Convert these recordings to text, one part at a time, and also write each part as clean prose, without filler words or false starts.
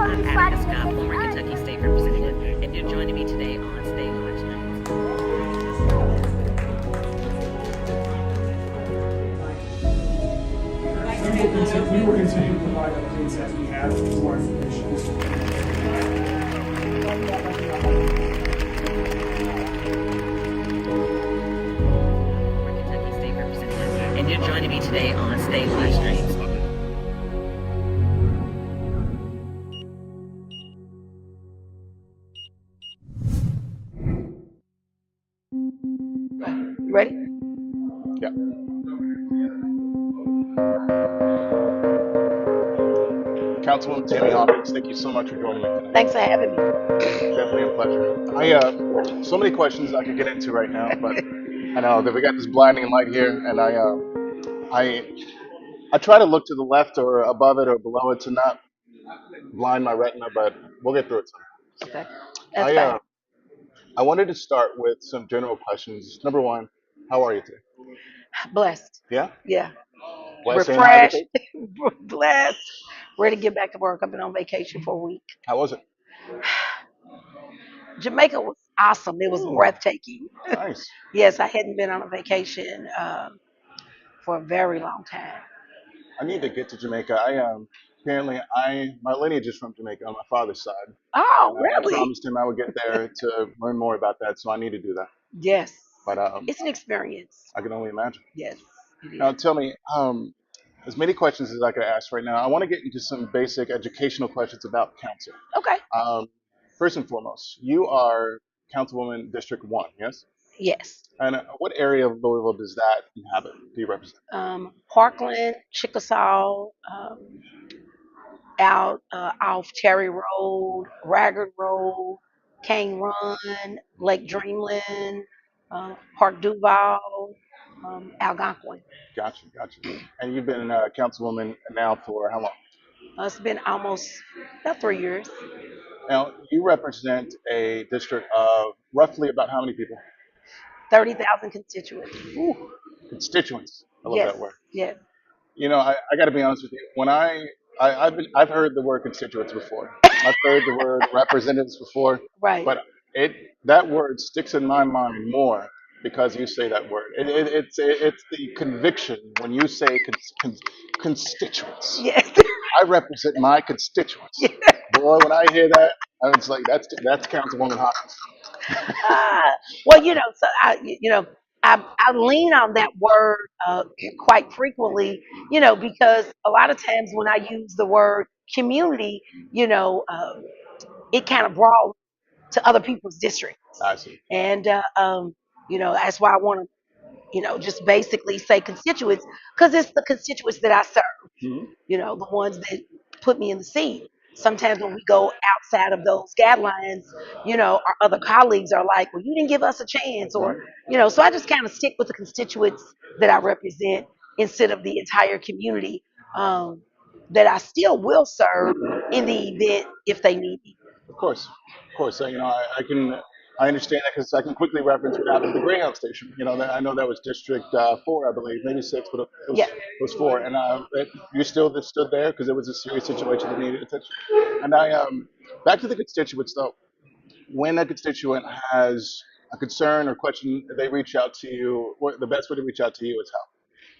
Scott, former Kentucky State Representative, and you're joining me today on State Watch Nights. We will continue to provide updates as we have more information. Former Kentucky State Representative, and you're joining me today on State Watch Nights. You ready? Yeah. Councilwoman Tammy Hawkins, thank you so much for joining me today. Thanks for having me. Definitely a pleasure. So many questions I could get into right now, but I know that we got this blinding light here, and I try to look to the left or above it or below it to not blind my retina, but we'll get through it somehow. Okay. That's I fine. I wanted to start with some general questions. Number one, how are you today? Blessed. Yeah, Yeah. blessed and highly Refreshed. favored. Blessed. Ready to get back to work. I've been on vacation for a week. How was it? Jamaica was awesome. It was Ooh, breathtaking. nice. Yes, I hadn't been on a vacation for a very long time. I need to get to Jamaica. Apparently my lineage is from Jamaica on my father's side, Oh, and I really? promised him I would get there to learn more about that. So I need to do that. Yes. But It's an experience. I can only imagine. Yes, it Now is. tell me, as many questions as I could ask right now. I want to get into some basic educational questions about council. Okay. Um, First and foremost, you are Councilwoman District One, yes? Yes. And what area of Louisville does that inhabit? Do you represent? Parkland, Chickasaw, out off Cherry Road, Ragged Road, Cane Run, Lake Dreamland, Park Duval, Algonquin. Gotcha, gotcha. And you've been Councilwoman now for how long? It's been almost about 3 years. Now, you represent a district of roughly about how many people? 30,000 constituents. Ooh, constituents. I love Yes, that word. yes. You know, I got to be honest with you. I've heard the word constituents before. I've heard the word representatives before, Right. but that word sticks in my mind more because you say that word. It's the conviction when you say constituents. Yes. I represent my constituents. Yeah. Boy, when I hear that, I was like, that's Councilwoman Hawkins. Ah, well, so I lean on that word quite frequently, because a lot of times when I use the word community, it kind of broadens to other people's districts, I see. and that's why I want to, just basically say constituents because it's the constituents that I serve, Hmm. the ones that put me in the seat. Sometimes when we go outside of those guidelines, our other colleagues are like, well, you didn't give us a chance, Right. or, so I just kind of stick with the constituents that I represent instead of the entire community that I still will serve in the event if they need me. Of course. So, I understand that because I can quickly reference what happened at the Greyhound station. I know that was District Four, I believe, maybe six, but Yeah. it was four. And you still just stood there because it was a serious situation that needed attention. And back to the constituents though. When a constituent has a concern or question, they reach out to you. The best way to reach out to you is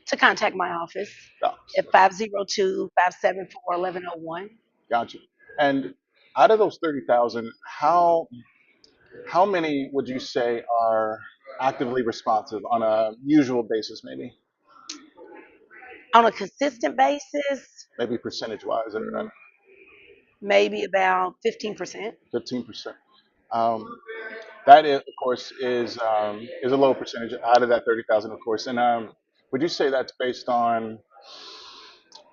To contact my office how? at 502-574-1101. Gotcha. And out of those 30,000, how many would you say are actively responsive on a usual basis, On a consistent basis, maybe percentage wise, or maybe about 15%. 15%? That is, of course, is a low percentage out of that 30,000, of course. And would you say that's based on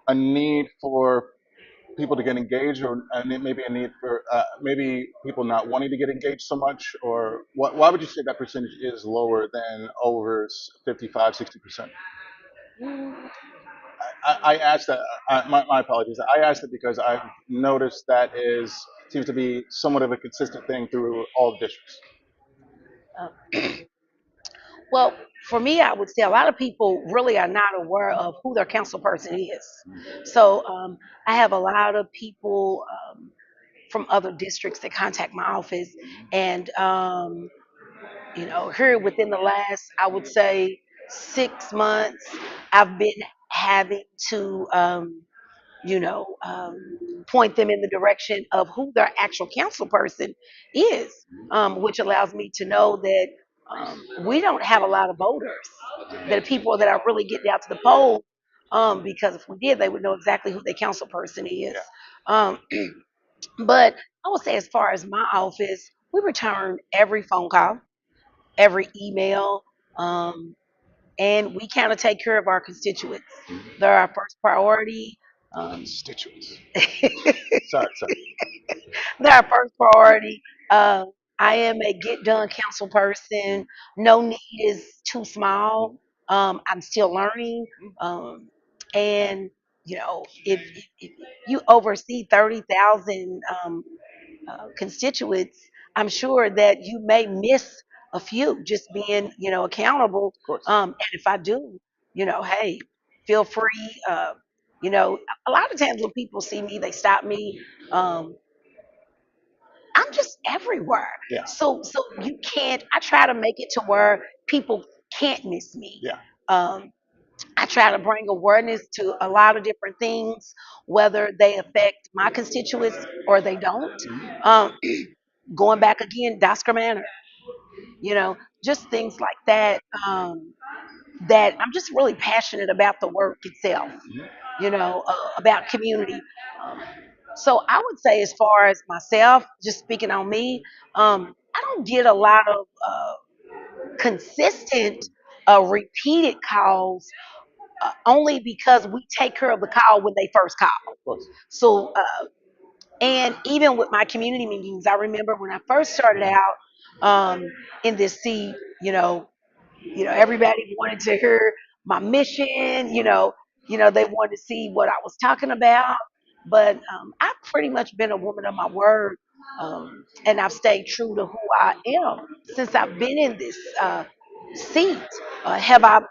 a need for people to get engaged, or maybe a need for maybe people not wanting to get engaged so much, or why would you say that percentage is lower than over 55, 60%? Mm, I asked that. My apologies. I asked it because I've noticed that seems to be somewhat of a consistent thing through all the districts. uh, well, for me, I would say a lot of people really are not aware of who their council person is. So I have a lot of people from other districts that contact my office. And, here within the last, I would say, 6 months, I've been having to, point them in the direction of who their actual council person is, which allows me to know that we don't have a lot of voters, that are people that are really getting out to the poll, because if we did, they would know exactly who their council person is. Um, but I would say, as far as my office, we return every phone call, every email, um, and we kind of take care of our constituents. They're our first priority. Constituents. They're Sorry. our first priority. I am a get done council person. No need is too small. I'm still learning. Um, and, if you oversee 30,000 constituents, I'm sure that you may miss a few, just being, accountable. Of course. And if I do, hey, feel free. A lot of times when people see me, they stop me. Um, I'm just everywhere. Yeah. So you can't. I try to make it to where people can't miss me. Yeah. Um, I try to bring awareness to a lot of different things, whether they affect my constituents or they don't. Um, Going back again, Dosker Manor, just things like that. That I'm just really passionate about the work itself, about community. So I would say, as far as myself, just speaking on me, I don't get a lot of consistent, repeated calls, only because we take care of the call when they first call. Of course. So, and even with my community meetings, I remember when I first started out, in this seat, everybody wanted to hear my mission. They wanted to see what I was talking about. But I've pretty much been a woman of my word, and I've stayed true to who I am since I've been in this seat. Have I,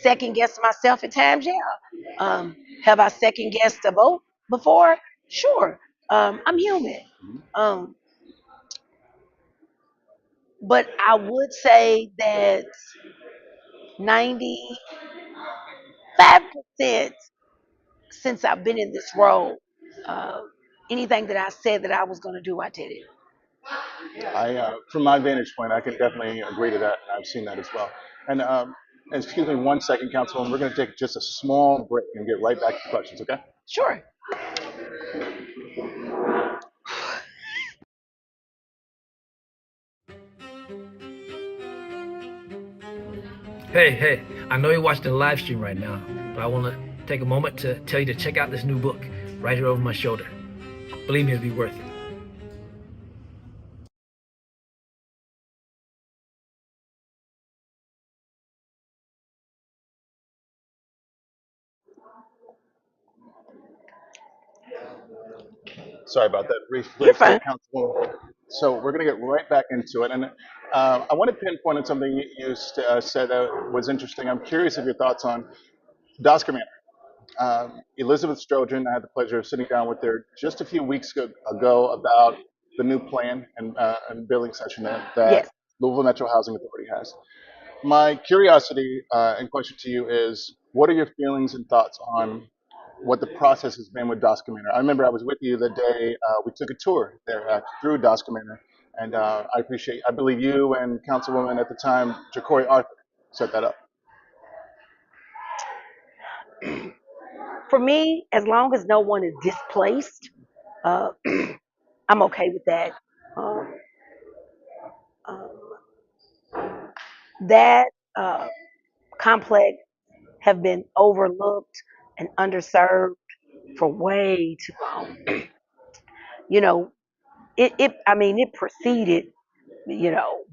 second guessed myself at times? Yeah. Have I second guessed a vote before? Sure. I'm human. Um, but I would say that 95% since I've been in this role, uh, anything that I said that I was going to do, I did it. From my vantage point, I can definitely agree to that, and I've seen that as well. And excuse me 1 second, Councilwoman. We're going to take just a small break and get right back to the questions, okay? Sure. Hey, I know you're watching the live stream right now, but I want to take a moment to tell you to check out this new book right here over my shoulder. Believe me, it'll be worth it. Sorry about that brief You're break there, fine. Councilwoman. So we're going to get right back into it. And I want to pinpoint on something you said that was interesting. I'm curious of your thoughts on Dosker Manor. Elizabeth Strojan, I had the pleasure of sitting down with her just a few weeks ago about the new plan and billing session that Yes. Louisville Metro Housing Authority has. My curiosity and question to you is, what are your feelings and thoughts on what the process has been with Dosker Manor? I remember I was with you the day we took a tour there through Dosker Manor, and I believe you and Councilwoman at the time, Jacory Arthur, set that up. For me, as long as no one is displaced, uh, I'm okay with that. Um, um, that complex have been overlooked and underserved for way too long. You know, it preceded,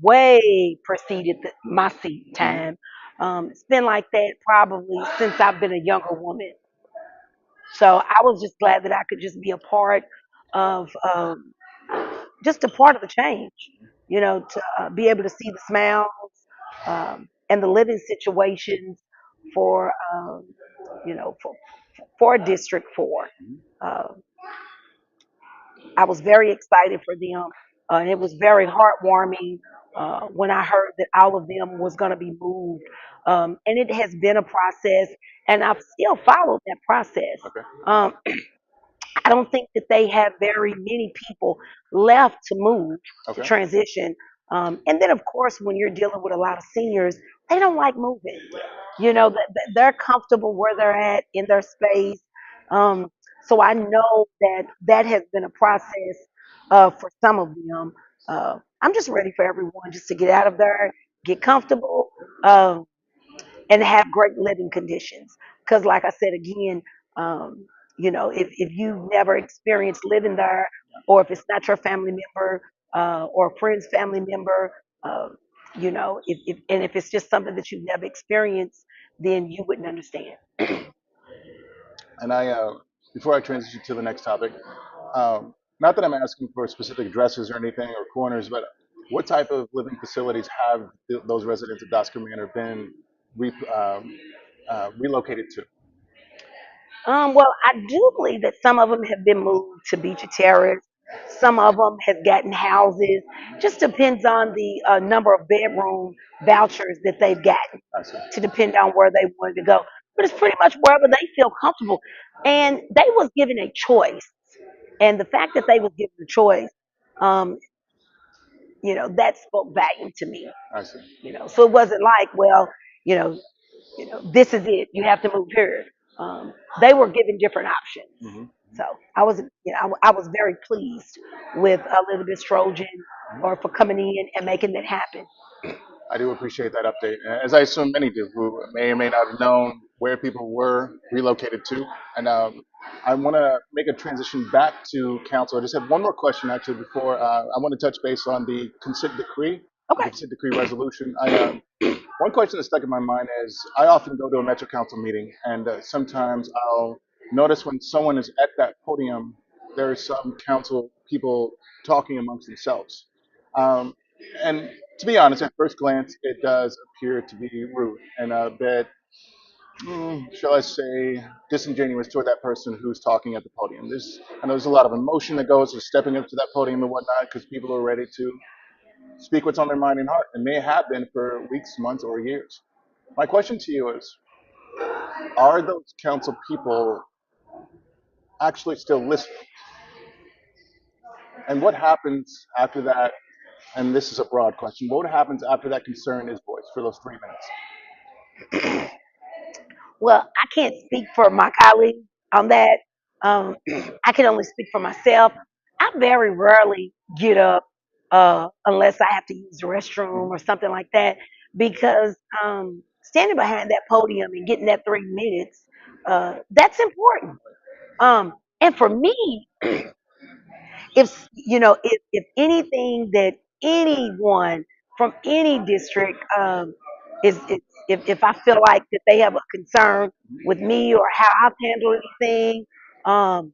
way preceded my seat time. It's been like that probably since I've been a younger woman. So I was just glad that I could just be a part of, just a part of the change, to be able to see the smiles, and the living situations for, for District 4. Uh, I was very excited for them. And it was very heartwarming when I heard that all of them was going to be moved. And it has been a process, and I've still followed that process. Okay. I don't think that they have very many people left to move to Okay. transition. And then, of course, when you're dealing with a lot of seniors, they don't like moving. You know, they're comfortable where they're at in their space. Um, so I know that that has been a process for some of them. I'm just ready for everyone just to get out of there, get comfortable. And have great living conditions. Because, like I said again, um, you know, if you've never experienced living there, or if it's not your family member or a friend's family member, uh, you know, if it's just something that you've never experienced, then you wouldn't understand. And before I transition to the next topic, not that I'm asking for specific addresses or anything or corners, but what type of living facilities have those residents of Oscar Manor been re- um, relocated to? Well, I do believe that some of them have been moved to Beach Terrace. Some of them have gotten houses. Just depends on the number of bedroom vouchers that they've gotten I see. to depend on where they wanted to go. But it's pretty much wherever they feel comfortable. And they was given a choice. And the fact that they was given a choice, um, you know, that spoke volume to me. I see. You know, so it wasn't like, well, you know, this is it. You have to move here. They were given different options. Hmm. So I was, you know, I was very pleased with Elizabeth Strojan or for coming in and making that happen. I do appreciate that update, as I assume many do, who may or may not have known where people were relocated to. And I want to make a transition back to council. I just have one more question, actually, before I want to touch base on the consent decree, the Okay. consent decree resolution. One question that stuck in my mind is I often go to a Metro Council meeting, and sometimes I'll notice when someone is at that podium, there are some council people talking amongst themselves. Um, and to be honest, at first glance, it does appear to be rude and a bit, shall I say, disingenuous toward that person who's talking at the podium. I know there's a lot of emotion that goes with stepping up to that podium and whatnot because people are ready to speak what's on their mind and heart, and may have been for weeks, months, or years. My question to you is, are those council people actually still listening? And what happens after that? And this is a broad question. What happens after that concern is voiced for those 3 minutes? Well, I can't speak for my colleagues on that. I can only speak for myself. I very rarely get up unless I have to use the restroom or something like that because standing behind that podium and getting that 3 minutes, that's important. And for me, if you know if anything that anyone from any district is if I feel like that they have a concern with me or how I've handled anything, um,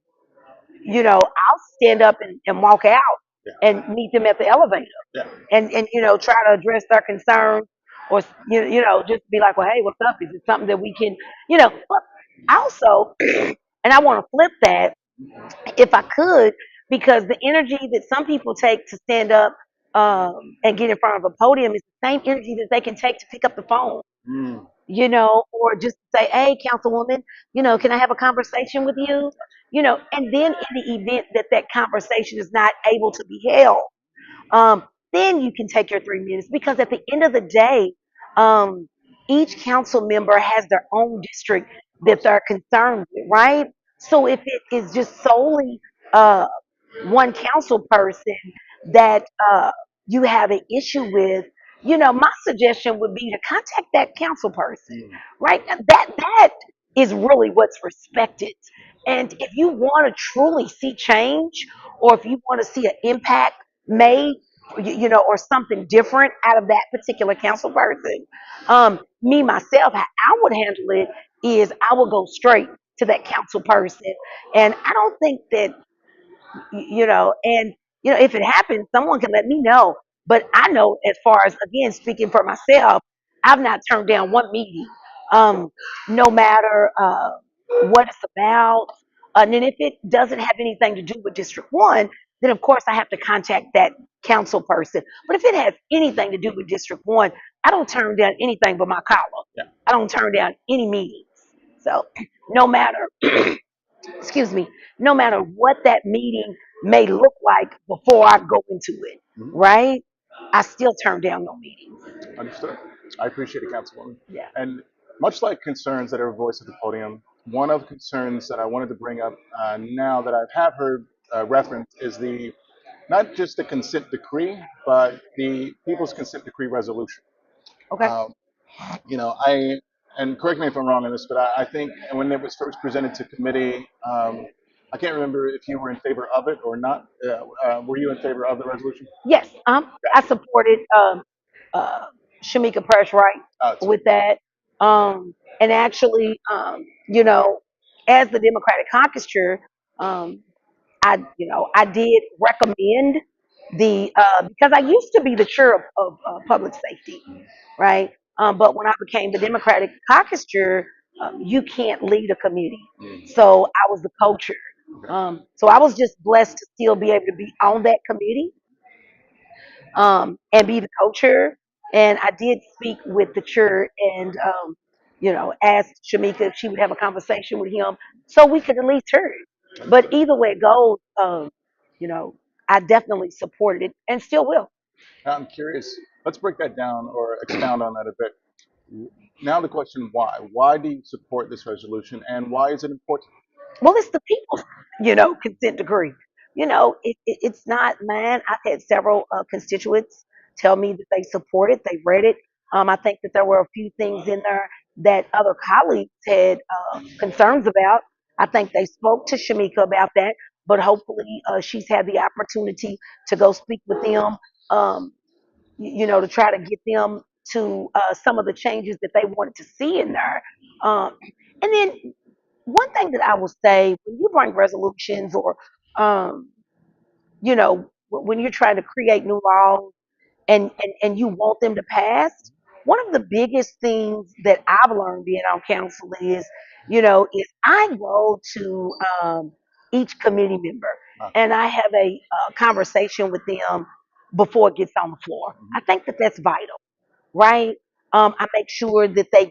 you know, I'll stand up and walk out Yeah, and meet them at the elevator yeah. and you know try to address their concerns or you know just be like, well, hey, what's up? Is it something that we can, you know? But also, and I want to flip that if I could, because the energy that some people take to stand up and get in front of a podium is the same energy that they can take to pick up the phone, Mm, you know, or just say, hey, Councilwoman, you know, can I have a conversation with you? You know, and then in the event that that conversation is not able to be held, um, then you can take your 3 minutes because at the end of the day, um, each council member has their own district of that course. they're concerned with, right? So if it is just solely uh, one council person that you have an issue with, you know, my suggestion would be to contact that council person, Mm, right? That is really what's respected. And if you want to truly see change, or if you want to see an impact made, you know, or something different out of that particular council person, me myself, how I would handle it is I would go straight to that council person, and I don't think that you know, and you know, if it happens, someone can let me know. But I know, as far as again speaking for myself, I've not turned down one meeting, um, no matter what it's about. And then if it doesn't have anything to do with District 1, then of course I have to contact that council person. But if it has anything to do with District 1, I don't turn down anything but my collar. Yeah, I don't turn down any meetings. So no matter, excuse me, no matter what that meeting may look like before I go into it, hmm, right? I still turn down no meetings. understood. I appreciate it, Councilwoman. Yeah. And much like concerns that are voiced at the podium, one of the concerns that I wanted to bring up now that I have heard referenced is the not just the consent decree, but the people's consent decree resolution. Okay. Um, I and correct me if I'm wrong on this, but I think when it was first presented to committee, I can't remember if you were in favor of it or not. Were you in favor of the resolution? Yes. I supported uh, Shamika Purse right It's with that. And actually, as the Democratic caucus chair, um, I did recommend because I used to be the chair of public safety, right? But when I became the Democratic caucus chair, you can't lead a committee. mm, So I was the co-chair. okay. So I was just blessed to still be able to be on that committee and be the co-chair. And I did speak with the chair and, asked Shamika if she would have a conversation with him so we could at least hear it. But Understood. either way it goes, you know, I definitely supported it and still will. Now I'm curious. Let's break that down or expound on that a bit. Now the question: Why? Why do you support this resolution, and why is it important? Well, it's the people, consent decree. It's not mine. I've had several constituents tell me that they support it, they read it. I think that there were a few things in there that other colleagues had concerns about. I think they spoke to Shamika about that, but hopefully she's had the opportunity to go speak with them, um, to try to get them to some of the changes that they wanted to see in there. And then one thing that I will say when you bring resolutions or, um, when you're trying to create new laws and you want them to pass, one of the biggest things that I've learned being on council is I go to each committee member Uh, and I have a conversation with them before it gets on the floor. mhm, I think that that's vital, right? I make sure that they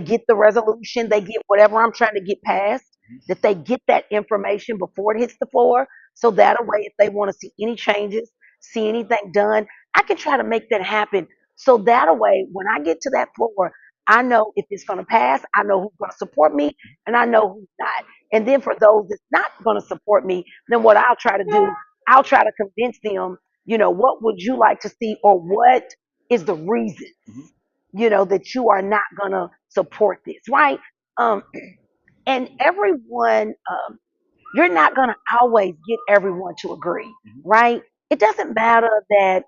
get the resolution, they get whatever I'm trying to get passed, that they get that information before it hits the floor. So that way, if they want to see any changes, see anything done, I can try to make that happen. So that way, when I get to that floor, I know if it's going to pass, I know who's going to support me, and I know who's not. And then for those that's not going to support me, then what I'll try to do, I'll try to convince them, what would you like to see or what is the reason, mhm. that you are not going to support this, right? Um, and everyone, you're not going to always get everyone to agree, Mhm. right? It doesn't matter that,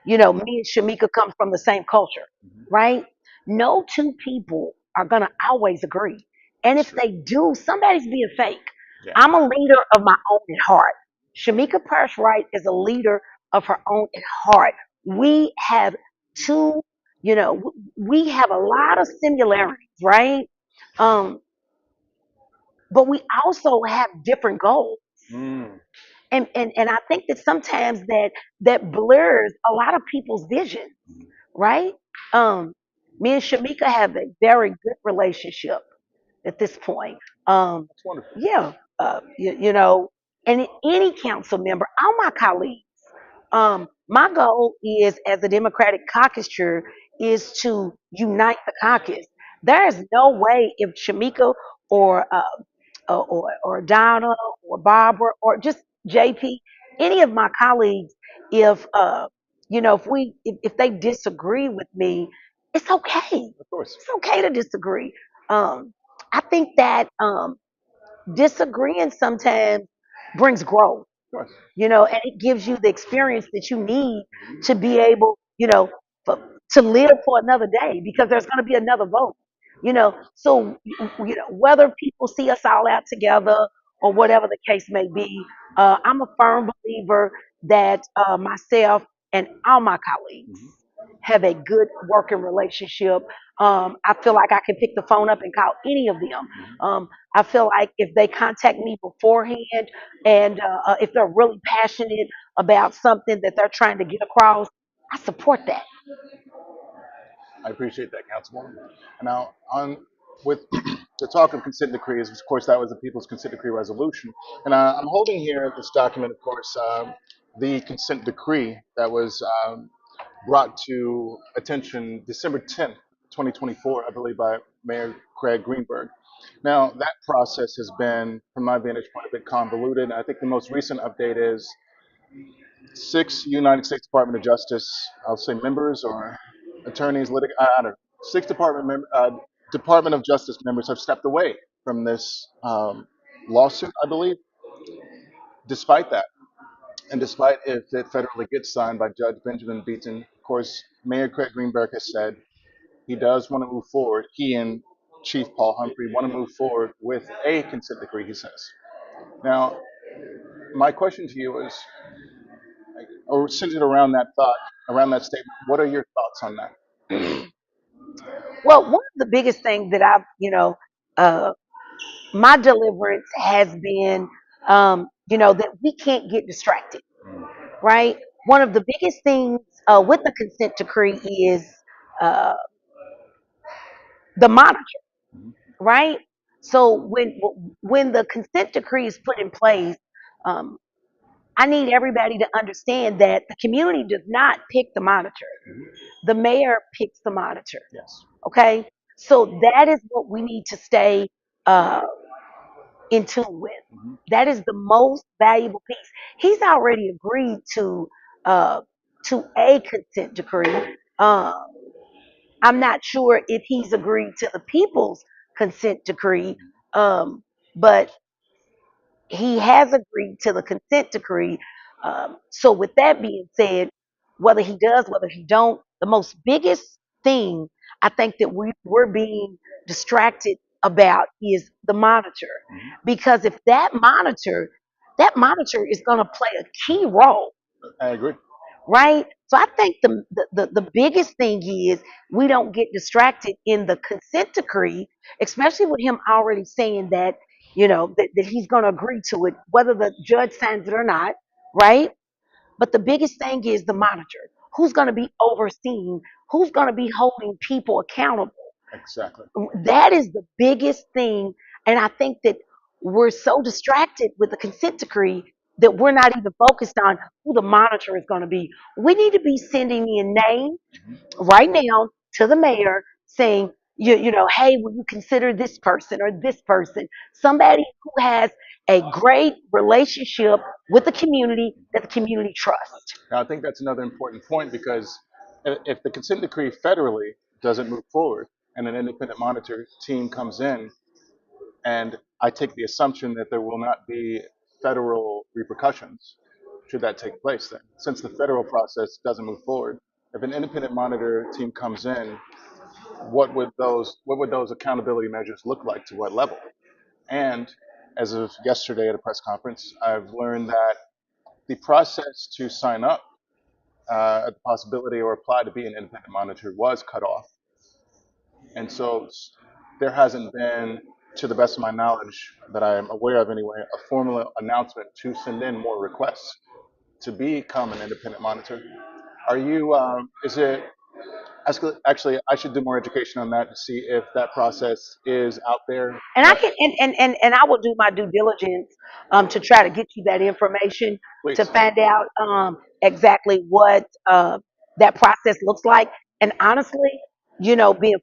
me and Shamika come from the same culture, Mhm. right? No two people are going to always agree. And That's if true. they do, somebody's being fake. Yeah. I'm a leader of my own at heart. Shamika Purse Wright is a leader of her own at heart. We have two, we have a lot of similarities, right? Um, but we also have different goals. Mm. And I think that sometimes that blurs a lot of people's vision, Mhm. right? Um, Me and Shamika have a very good relationship at this point. That's wonderful. Yeah, and any council member, all my colleagues, my goal is as a Democratic caucus chair is to unite the caucus. There is no way if Shamika or or Donna or Barbara or just JP, any of my colleagues, if if they disagree with me, it's okay. Of course. It's okay to disagree. Um, I think that disagreeing sometimes brings growth, Of course. and it gives you the experience that you need Mhm. to be able, for, to live for another day because there's going to be another vote, So, whether people see us all out together or whatever the case may be, I'm a firm believer that myself and all my colleagues Mhm. have a good working relationship. I feel like I can pick the phone up and call any of them. I feel like if they contact me beforehand and if they're really passionate about something that they're trying to get across, I support that. I appreciate that, Councilwoman. And now, on with the talk of consent decrees, of course, that was the People's Consent Decree resolution. And I'm holding here this document, of course, the consent decree that was brought to attention December 10th, 2024, I believe, by Mayor Craig Greenberg. Now, that process has been, from my vantage point, a bit convoluted. I think the most recent update is six United States Department of Justice, I'll say members or attorneys, I don't know, six Department of Justice members have stepped away from this lawsuit, I believe. Despite that, and despite if it federally gets signed by Judge Benjamin Beaton, of course, Mayor Craig Greenberg has said he does want to move forward. He and Chief Paul Humphrey want to move forward with a consent decree, he says. Now, my question to you is, or centered around that thought, around that statement, what are your thoughts on that? Well, one of the biggest things that I've, uh, my deliverance has been, that we can't get distracted, right? One of the biggest things with the consent decree is uh, the monitor, right? So when the consent decree is put in place, um, I need everybody to understand that the community does not pick the monitor. The mayor picks the monitor. Yes. Okay, so that is what we need to stay uh, in tune with. That is the most valuable piece. He's already agreed uh, to a consent decree. I'm not sure if he's agreed to the people's consent decree, but he has agreed to the consent decree. So with that being said, whether he does, whether he don't, the most biggest thing I think that we're being distracted about is the monitor. Because if that monitor is going to play a key role, I agree. right? So I think the biggest thing is we don't get distracted in the consent decree, especially with him already saying that, that he's going to agree to it, whether the judge signs it or not, right? But the biggest thing is the monitor. Who's going to be overseeing? Who's going to be holding people accountable? Exactly. That is the biggest thing. And I think that we're so distracted with the consent decree that we're not even focused on who the monitor is going to be. We need to be sending in names right now to the mayor saying, hey, will you consider this person or this person? Somebody who has a great relationship with the community that the community trusts. Now, I think that's another important point because if the consent decree federally doesn't move forward and an independent monitor team comes in, and I take the assumption that there will not be federal repercussions should that take place then. Since the federal process doesn't move forward, if an independent monitor team comes in, what would those accountability measures look like to what level? And as of yesterday at a press conference, I've learned that the process to sign up the possibility or apply to be an independent monitor was cut off. And so there hasn't been, to the best of my knowledge, that I am aware of anyway, a formal announcement to send in more requests to become an independent monitor. Are you, is it, actually, I should do more education on that to see if that process is out there. And I can and I will do my due diligence to try to get you that information to Please. find out exactly what that process looks like. And honestly, being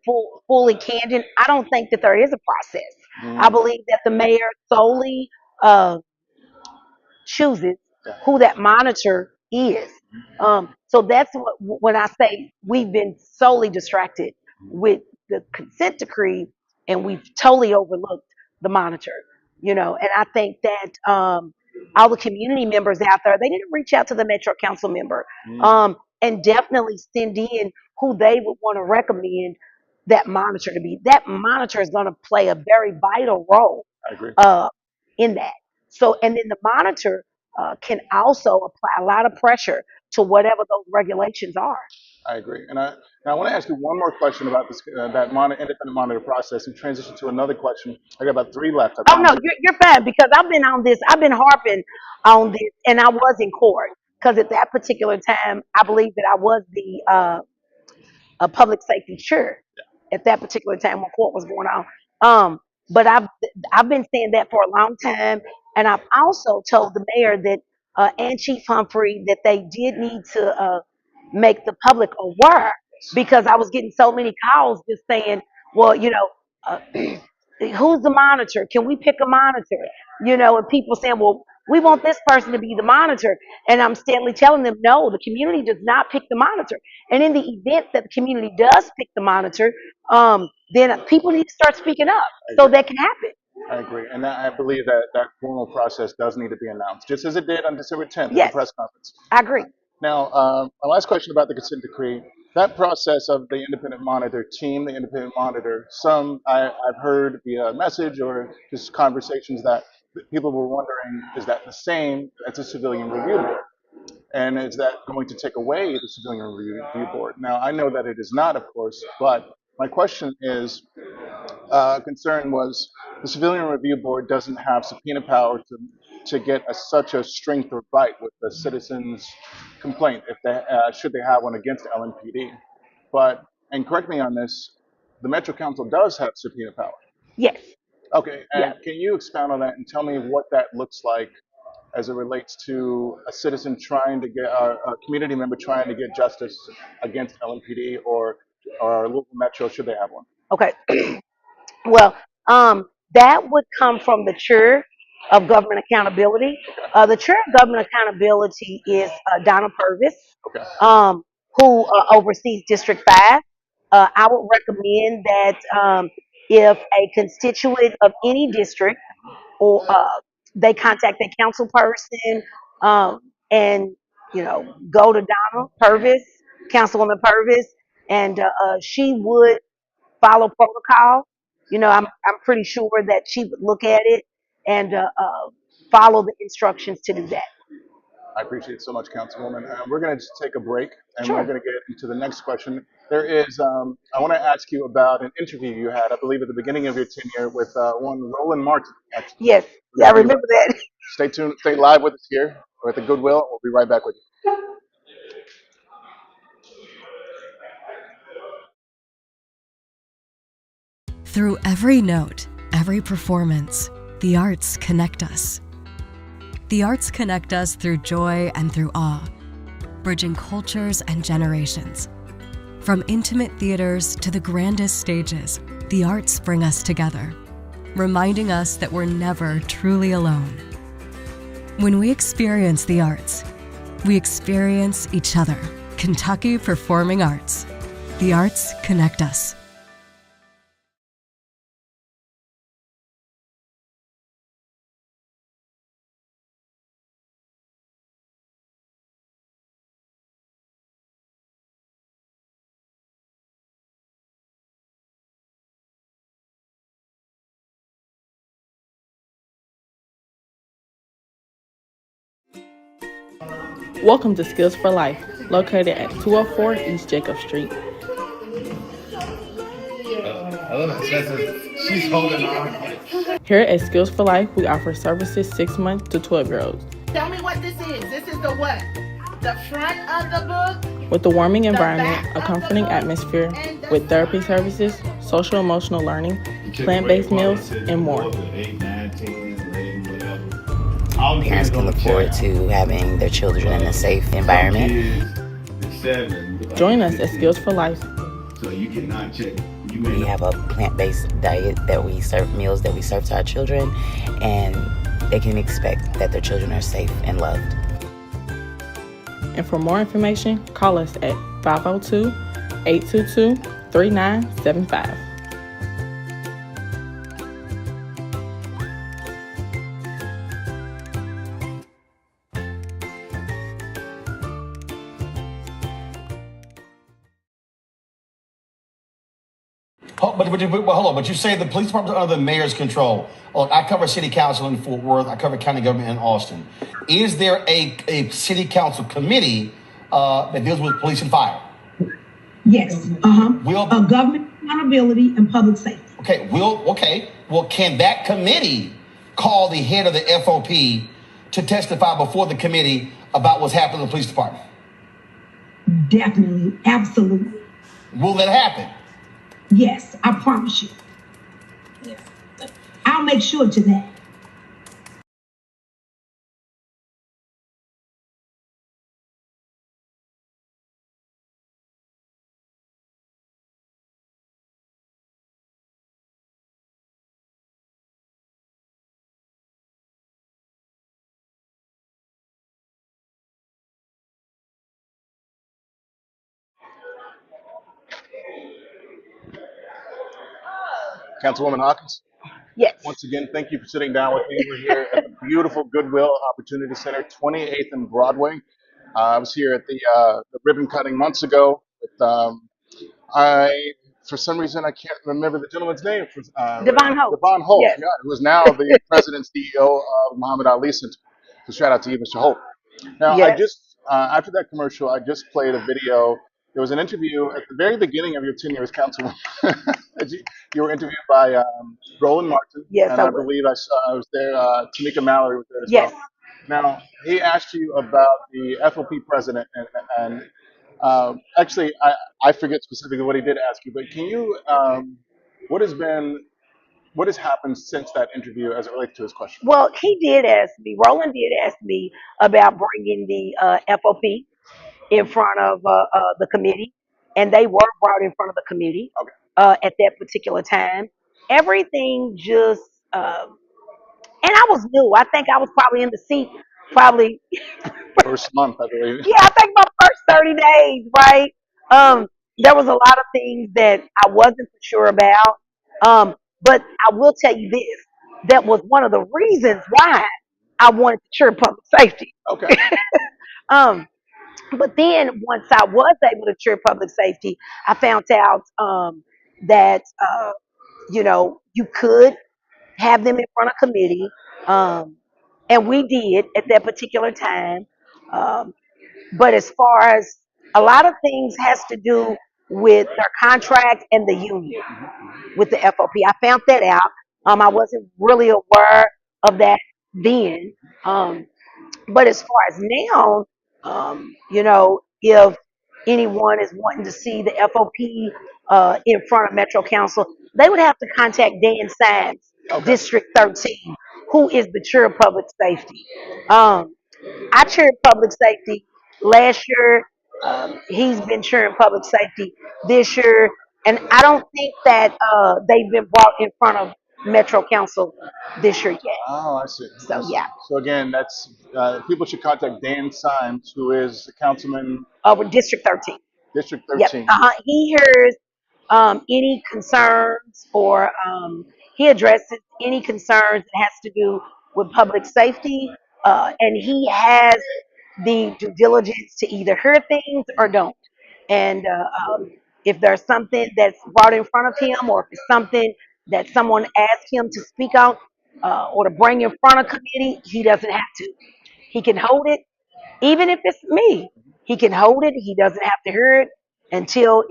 fully candid, I don't think that there is a process. I Mm, believe that the mayor solely uh, chooses yeah. who that monitor is. So that's what when I say we've been solely distracted with the consent decree and we've totally overlooked the monitor. And I think that all the community members out there, they need to reach out to the Metro Council member Mm, and definitely send in who they would want to recommend that monitor to be. That monitor is going to play a very vital role I agree. uh, in that. So, and then the monitor can also apply a lot of pressure to whatever those regulations are. I agree. Now I want to ask you one more question about this independent monitor process and transition to another question. I got about three left, I Oh no, promise. you're fine because I've been on this. I've been harping on this, and I was in court because at that particular time, I believe that I was the public safety chair at that particular time when court was going on. But I've been saying that for a long time, and I've also told the mayor that and Chief Humphrey that they did need to make the public aware because I was getting so many calls just saying, well, uh, who's the monitor? Can we pick a monitor? And people saying, well, we want this person to be the monitor. And I'm steadily telling them, no, the community does not pick the monitor. And in the event that the community does pick the monitor, then people need to start speaking up so that can happen. I agree. And I believe that that formal process does need to be announced, just as it did on December 10th at the Yes, press conference. I agree. Now, my last question about the consent decree. That process of the independent monitor team, the independent monitor, I've heard via message or just conversations that people were wondering, is that the same as a civilian review board? And is that going to take away the civilian review board? Now, I know that it is not, of course, but my question is, concern was the Civilian Review Board doesn't have subpoena power to get such a strength or bite with the citizens' complaint if they should they have one against LMPD. But and correct me on this, the Metro Council does have subpoena power. Yes, Okay, yeah. and can you expound on that and tell me what that looks like as it relates to a citizen trying to get a community member trying to get justice against LMPD or local Metro should they have one? Okay. Well, that would come from the chair of government accountability. The chair of government accountability is Donna Purvis, Okay. who oversees District 5. I would recommend that if a constituent of any district or they contact their council person and go to Donna Purvis, Councilwoman Purvis, and she would follow protocol. I'm pretty sure that she would look at it and follow the instructions to do that. I appreciate it so much, Councilwoman. We're going to just take a break, and we're Sure. going to get into the next question. There is, I want to ask you about an interview you had, I believe, at the beginning of your tenure with one Roland Martin. Actually, Yes, we're I going to be right remember that. Stay tuned, stay live with us here. We're at the Goodwill. We'll be right back with you. Through every note, every performance, the arts connect us. The arts connect us through joy and through awe, bridging cultures and generations. From intimate theaters to the grandest stages, the arts bring us together, reminding us that we're never truly alone. When we experience the arts, we experience each other. Kentucky Performing Arts. The arts connect us. Welcome to Skills for Life, located at 204 East Jacob Street. She's holding on. Here at Skills for Life, we offer services 6 months to 12-year-olds. Tell me what this is. This is the what? The front of the book? With a warming environment, a comforting atmosphere, with therapy services, social emotional learning, plant-based meals, and more. Parents can look forward to having their children in a safe environment. Join us at Skills for Life. We have a plant-based diet that we serve, meals that we serve to our children, and they can expect that their children are safe and loved. And for more information, call us at 502-822-3975. Hold on, but you say the police department is under the mayor's control. Look, I cover city council in Fort Worth. I cover county government in Austin. Is there a city council committee that deals with police and fire? Yes. Government accountability and public safety. Okay. Well, can that committee call the head of the FOP to testify before the committee about what's happened in the police department? Definitely. Absolutely. Will that happen? Yes, I promise you. Yes. I'll make sure to that. Councilwoman Hawkins, Yes. once again, thank you for sitting down with me. We're here at the beautiful Goodwill Opportunity Center, 28th and Broadway. I was here at the ribbon cutting months ago with for some reason, I can't remember the gentleman's name. Devon Holt. Devon Holt, Yes. yeah, who is now the president CEO of Muhammad Ali Center. So shout out to you, Mr. Holt. Now, I Yes. just, after that commercial, I just played a video. There was an interview at the very beginning of your tenure as councilwoman. You were interviewed by Roland Martin. Yes, And I I was. believe I was there. Tamika Mallory was there as Yes. well. Now, he asked you about the FOP president, and actually, I forget specifically what he did ask you, but can you, what has been, what has happened since that interview as it relates to his question? Well, he did ask me, Roland did ask me about bringing the FOP in front of the committee, and they were brought in front of the committee Okay. at that particular time. Everything just, and I was new. I think I was probably in the seat, probably, First month, I believe. yeah, I think my first 30 days, right? There was a lot of things that I wasn't for sure about. But I will tell you this, that was one of the reasons why I wanted to chair public safety. Okay. But then once I was able to chair public safety, I found out that you could have them in front of committee, and we did at that particular time. Um, but as far as a lot of things has to do with their contract and the union with the FOP, I found that out. I wasn't really aware of that then. But as far as now, if anyone is wanting to see the FOP in front of Metro Council, they would have to contact Dan Symes, Okay. District 13, who is the chair of public safety. I chaired public safety last year. He's been chairing public safety this year, and I don't think that they've been brought in front of Metro Council this year yet. Oh, I see. I So see. yeah. So again, that's people should contact Dan Symes, who is the councilman, With District 13. District Yep. 13. He hears any concerns or he addresses any concerns that has to do with public safety, and he has the due diligence to either hear things or don't. And if there's something that's brought in front of him, or if it's something that someone asks him to speak on or to bring in front of committee, he doesn't have to. He can hold it, even if it's me. He can hold it. He doesn't have to hear it until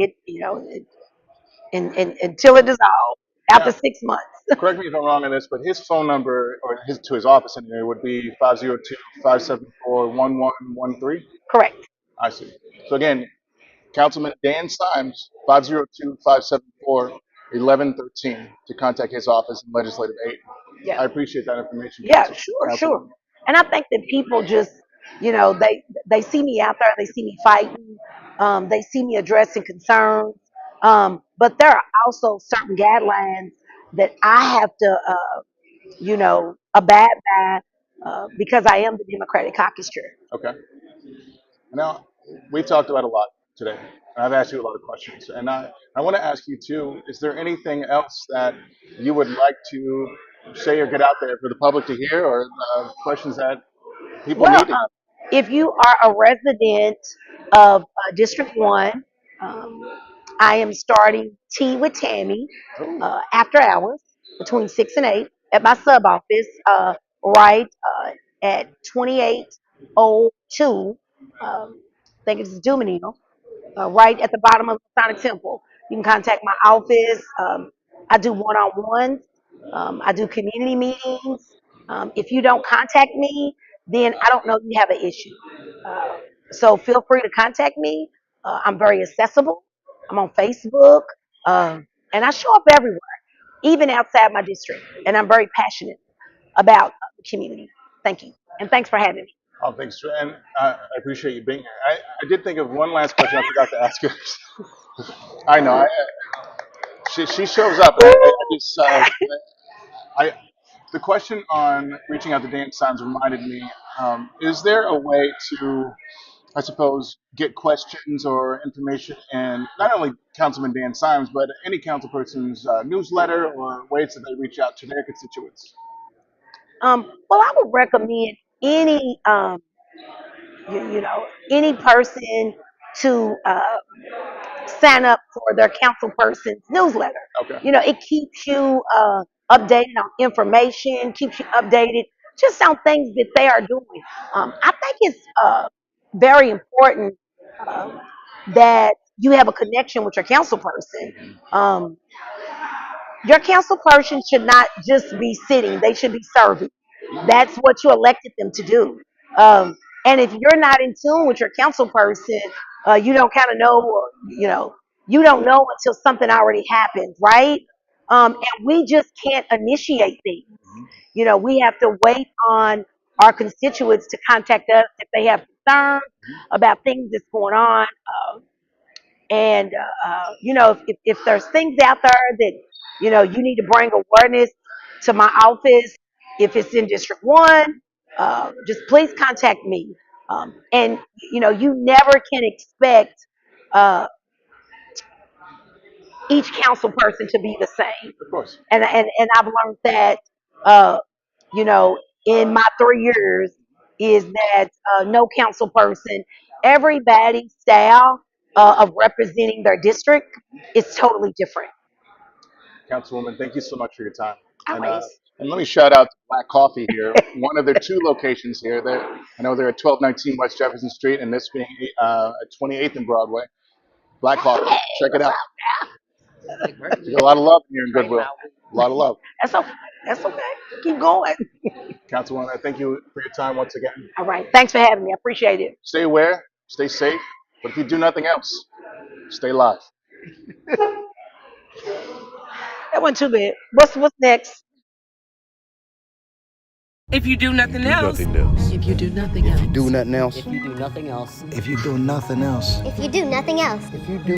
until it dissolves after Now, 6 months. correct me if I'm wrong on this, but his phone number, or his office in there, would be 502-574-1113. Correct. I see. So again, Councilman Dan Symes, 502-574-1113, to contact his office in legislative aid. Yeah. I appreciate that information. Yeah, sure. And I think that people just, they see me out there, they see me fighting, they see me addressing concerns, but there are also certain guidelines that I have to, abide by because I am the Democratic Caucus Chair. Okay. Now, we've talked about a lot today. I've asked you a lot of questions. And I want to ask you, too, is there anything else that you would like to say or get out there for the public to hear, or questions that people Well, need to if you are a resident of District 1, I am starting Tea with Tammy after hours between 6 and 8 at my sub office, right at 2802. I think it's Duminil. right at the bottom of the Sonic Temple. You can contact my office. I do one-on-ones. I do community meetings. If you don't contact me, then I don't know you have an issue. Uh, so feel free to contact me. I'm very accessible. I'm on Facebook, and I show up everywhere, even outside my district. And I'm very passionate about the community. Thank you, and thanks for having me. Oh, thanks, and I appreciate you being here. I did think of one last question I forgot to ask you. I know. She shows up. And I the question on reaching out to Dan Signs reminded me. Is there a way to, I suppose, get questions or information in not only Councilman Dan Symes, but any councilperson's newsletter or ways that they reach out to their constituents? Well, I would recommend any any person to sign up for their council person's newsletter. Okay. It keeps you updated on information, keeps you updated just on things that they are doing. I think it's very important that you have a connection with your council person. Your council person should not just be sitting, they should be serving. That's what you elected them to do. And if you're not in tune with your council person, you don't kind of know, or, you don't know until something already happened, right? And we just can't initiate things. We have to wait on our constituents to contact us if they have concerns about things that's going on. And if there's things out there that you need to bring awareness to my office, if it's in District 1, just please contact me. And you never can expect uh, each council person to be the same. Of course. And I've learned that uh, in my 3 years is that no council person, everybody's style of representing their district is totally different. Councilwoman, thank you so much for your time. Always. And let me shout out to Black Coffee here, one of their two locations here. I know they're at 1219 West Jefferson Street, and this being at 28th and Broadway. Black Coffee, check it out. There's a lot of love here in Goodwill. A lot of love. That's okay. That's okay. Keep going. Councilwoman, I thank you for your time once again. All right. Thanks for having me. I appreciate it. Stay aware, stay safe, but if you do nothing else, stay live. That wasn't too bad. What's next? If you do nothing else. If you do nothing else. Do nothing else. If you do nothing else. If you do nothing else. If you do nothing else. If you do